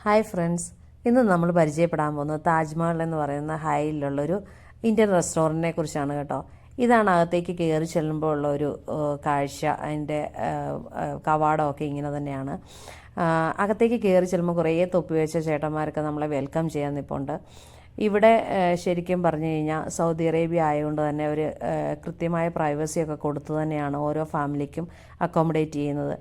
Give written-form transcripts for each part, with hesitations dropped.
Hi friends, ഇന്ന് നമ്മൾ പരിചയപ്പെടാൻ പോകുന്നത് താജ്മഹൽ എന്ന് പറയുന്ന ഹൈയിലുള്ളൊരു ഇന്ത്യൻ റെസ്റ്റോറൻറ്റിനെ കുറിച്ചാണ് കേട്ടോ. ഇതാണ് അകത്തേക്ക് കയറി ചെല്ലുമ്പോൾ ഉള്ള ഒരു കാഴ്ച. അതിൻ്റെ കവാടമൊക്കെ ഇങ്ങനെ തന്നെയാണ്. അകത്തേക്ക് കയറി ചെല്ലുമ്പോൾ കുറേ തൊപ്പി വെച്ച ചേട്ടന്മാരൊക്കെ നമ്മളെ വെൽക്കം ചെയ്യാൻ നിൽപ്പുണ്ട്. ഇവിടെ ശരിക്കും പറഞ്ഞു കഴിഞ്ഞാൽ സൗദി അറേബ്യ ആയതുകൊണ്ട് തന്നെ ഒരു കൃത്യമായ പ്രൈവസിയൊക്കെ കൊടുത്തു തന്നെയാണ് ഓരോ ഫാമിലിക്കും അക്കോമഡേറ്റ് ചെയ്യുന്നത്.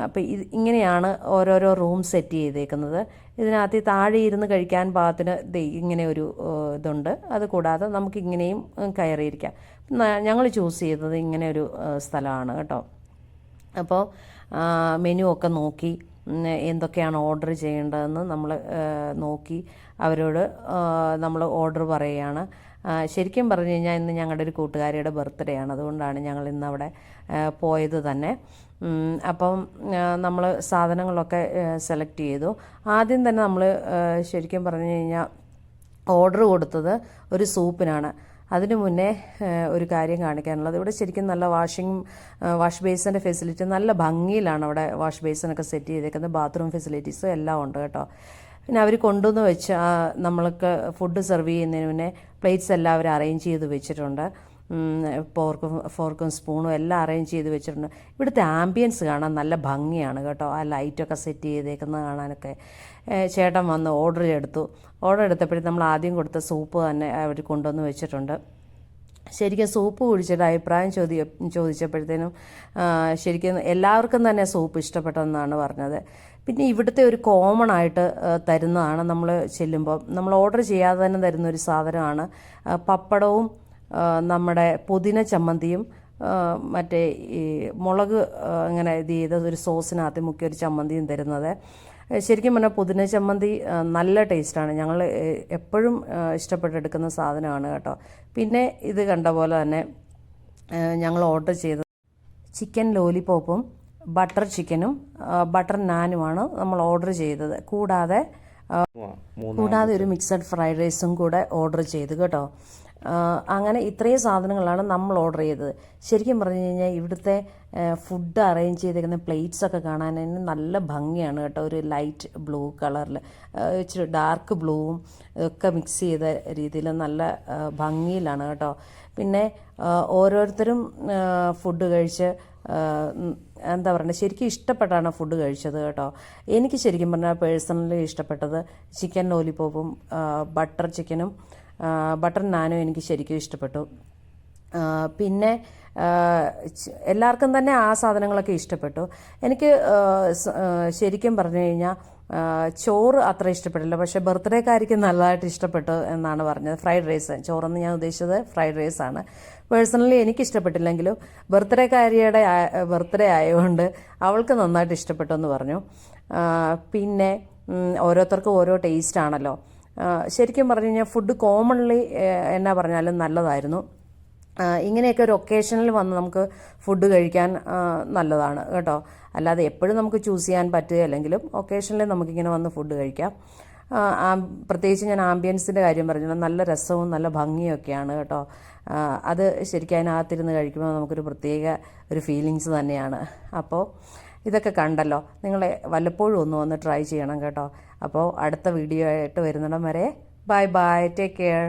അപ്പോൾ ഇങ്ങനെയാണ് ഓരോരോ റൂം സെറ്റ് ചെയ്തേക്കുന്നത്. ഇതിനകത്ത് താഴെ ഇരുന്ന് കഴിക്കാൻ പാകത്തിന് ഇങ്ങനെ ഒരു ഇതുണ്ട്. അതുകൂടാതെ നമുക്കിങ്ങനെയും കയറിയിരിക്കാം. ഞങ്ങൾ ചൂസ് ചെയ്തത് ഇങ്ങനെ ഒരു സ്ഥലമാണ് കേട്ടോ. അപ്പോൾ മെനു ഒക്കെ നോക്കി എന്തൊക്കെയാണ് ഓർഡർ ചെയ്യേണ്ടതെന്ന് നമ്മൾ നോക്കി അവരോട് നമ്മൾ ഓർഡർ പറയുകയാണ്. ശരിക്കും പറഞ്ഞു കഴിഞ്ഞാൽ ഇന്ന് ഞങ്ങളുടെ ഒരു കൂട്ടുകാരിയുടെ ബർത്ത്ഡേ ആണ്. അതുകൊണ്ടാണ് ഞങ്ങൾ ഇന്ന് അവിടെ പോയത് തന്നെ. അപ്പം നമ്മൾ സാധനങ്ങളൊക്കെ സെലക്ട് ചെയ്തു. ആദ്യം തന്നെ നമ്മൾ ശരിക്കും പറഞ്ഞു കഴിഞ്ഞാൽ ഓർഡർ കൊടുത്തത് ഒരു സൂപ്പിനാണ്. അതിനു മുന്നേ ഒരു കാര്യം കാണിക്കാനുള്ളത്, ഇവിടെ ശരിക്കും നല്ല വാഷ് ബേസിൻ്റെ ഫെസിലിറ്റി നല്ല ഭംഗിയിലാണ് അവിടെ വാഷ് ബേസിനൊക്കെ സെറ്റ് ചെയ്തേക്കുന്നത്. ബാത്റൂം ഫെസിലിറ്റീസും എല്ലാം ഉണ്ട് കേട്ടോ. പിന്നെ അവർ കൊണ്ടുവന്ന് വെച്ച് നമ്മൾക്ക് ഫുഡ് സെർവ് ചെയ്യുന്നതിന് മുന്നേ പ്ലേറ്റ്സ് എല്ലാം അവർ അറേഞ്ച് ചെയ്ത് വെച്ചിട്ടുണ്ട്. ഫോർക്കും സ്പൂണും എല്ലാം അറേഞ്ച് ചെയ്ത് വെച്ചിട്ടുണ്ട്. ഇവിടുത്തെ ആംബിയൻസ് കാണാൻ നല്ല ഭംഗിയാണ് കേട്ടോ. ആ ലൈറ്റൊക്കെ സെറ്റ് ചെയ്തേക്കുന്നത് കാണാനൊക്കെ. ചേട്ടൻ വന്ന് ഓർഡർ എടുത്തപ്പോഴും നമ്മൾ ആദ്യം കൊടുത്ത സൂപ്പ് തന്നെ അവർ കൊണ്ടുവന്ന് വെച്ചിട്ടുണ്ട്. ശരിക്കും സൂപ്പ് കുടിച്ചിട്ട് അഭിപ്രായം ചോദിച്ചപ്പോഴത്തേനും ശരിക്കും എല്ലാവർക്കും തന്നെ സൂപ്പ് ഇഷ്ടപ്പെട്ടെന്നാണ് പറഞ്ഞത്. പിന്നെ ഇവിടുത്തെ ഒരു കോമൺ ആയിട്ട് തരുന്നതാണ് നമ്മൾ ചെല്ലുമ്പോൾ നമ്മൾ ഓർഡർ ചെയ്യാതെ തന്നെ തരുന്ന ഒരു സാധനമാണ് പപ്പടവും നമ്മുടെ പുതിന ചമ്മന്തിയും മറ്റേ ഈ മുളക് അങ്ങനെ ഇത് ചെയ്ത ഒരു സോസിനകത്ത് മുക്കിയ ഒരു ചമ്മന്തിയും തരുന്നത്. ശരിക്കും പറഞ്ഞാൽ പുതിന ചമ്മന്തി നല്ല ടേസ്റ്റാണ്. ഞങ്ങൾ എപ്പോഴും ഇഷ്ടപ്പെട്ടെടുക്കുന്ന സാധനമാണ് കേട്ടോ. പിന്നെ ഇത് കണ്ട പോലെ തന്നെ ഞങ്ങൾ ഓർഡർ ചെയ്തത് ചിക്കൻ ലോലിപോപ്പും ബട്ടർ ചിക്കനും ബട്ടർ നാനുമാണ് നമ്മൾ ഓർഡർ ചെയ്തത്. കൂടാതെ ഒരു മിക്സഡ് ഫ്രൈഡ് റൈസും കൂടെ ഓർഡർ ചെയ്തു കേട്ടോ. അങ്ങനെ ഇത്രയും സാധനങ്ങളാണ് നമ്മൾ ഓർഡർ ചെയ്തത്. ശരിക്കും പറഞ്ഞു കഴിഞ്ഞാൽ ഇവിടുത്തെ ഫുഡ് അറേഞ്ച് ചെയ്തേക്കുന്ന പ്ലേറ്റ്സൊക്കെ കാണാൻ നല്ല ഭംഗിയാണ് കേട്ടോ. ഒരു ലൈറ്റ് ബ്ലൂ കളറിൽ ഇച്ചിരി ഡാർക്ക് ബ്ലൂവും ഒക്കെ മിക്സ് ചെയ്ത രീതിയിൽ നല്ല ഭംഗിയിലാണ് കേട്ടോ. പിന്നെ ഓരോരുത്തരും ഫുഡ് കഴിച്ച് എന്താ പറയുക, ശരിക്കും ഇഷ്ടപ്പെട്ടാണ് ഫുഡ് കഴിച്ചത് കേട്ടോ. എനിക്ക് ശരിക്കും പറഞ്ഞാൽ പേഴ്സണലി ഇഷ്ടപ്പെട്ടത് ചിക്കൻ ലോലിപോപ്പും ബട്ടർ ചിക്കനും ബട്ടർ നാനും എനിക്ക് ശരിക്കും ഇഷ്ടപ്പെട്ടു. പിന്നെ എല്ലാവർക്കും തന്നെ ആ സാധനങ്ങളൊക്കെ ഇഷ്ടപ്പെട്ടു. എനിക്ക് ശരിക്കും പറഞ്ഞു കഴിഞ്ഞാൽ ചോറ് അത്ര ഇഷ്ടപ്പെട്ടില്ല. പക്ഷേ ബർത്ത്ഡേക്കാരിക്ക് നല്ലതായിട്ട് ഇഷ്ടപ്പെട്ടു എന്നാണ് പറഞ്ഞത്. ഫ്രൈഡ് റൈസ്, ചോറെന്ന് ഞാൻ ഉദ്ദേശിച്ചത് ഫ്രൈഡ് റൈസാണ്. പേഴ്സണലി എനിക്ക് ഇഷ്ടപ്പെട്ടില്ലെങ്കിലും ബർത്ത്ഡേക്കാരിയുടെ ബർത്ത്ഡേ ആയതുകൊണ്ട് അവൾക്ക് നന്നായിട്ട് ഇഷ്ടപ്പെട്ടു എന്ന് പറഞ്ഞു. പിന്നെ ഓരോരുത്തർക്കും ഓരോ ടേസ്റ്റ് ആണല്ലോ. ശരിക്കും പറഞ്ഞു കഴിഞ്ഞാൽ ഫുഡ് കോമൺലി എന്നാ പറഞ്ഞാലും നല്ലതായിരുന്നു. ഇങ്ങനെയൊക്കെ ഒരു ഒക്കേഷനിൽ വന്ന് നമുക്ക് ഫുഡ് കഴിക്കാൻ നല്ലതാണ് കേട്ടോ. അല്ലാതെ എപ്പോഴും നമുക്ക് ചൂസ് ചെയ്യാൻ പറ്റുകയില്ലെങ്കിലും ഒക്കേഷനിൽ നമുക്കിങ്ങനെ വന്ന് ഫുഡ് കഴിക്കാം. പ്രത്യേകിച്ച് ഞാൻ ആംബിയൻസിൻ്റെ കാര്യം പറഞ്ഞല്ലോ, നല്ല രസവും നല്ല ഭംഗിയൊക്കെയാണ് കേട്ടോ. അത് ശരിക്കും അതിനകത്തിരുന്ന് കഴിക്കുമ്പോൾ നമുക്കൊരു പ്രത്യേക ഒരു ഫീലിങ്സ് തന്നെയാണ്. അപ്പോൾ ഇതൊക്കെ കണ്ടല്ലോ, നിങ്ങളെ വല്ലപ്പോഴും ഒന്ന് വന്ന് ട്രൈ ചെയ്യണം കേട്ടോ. അപ്പോൾ അടുത്ത വീഡിയോ ആയിട്ട് വരുന്നിടം വരെ ബൈ ബൈ, ടേക്ക് കെയർ.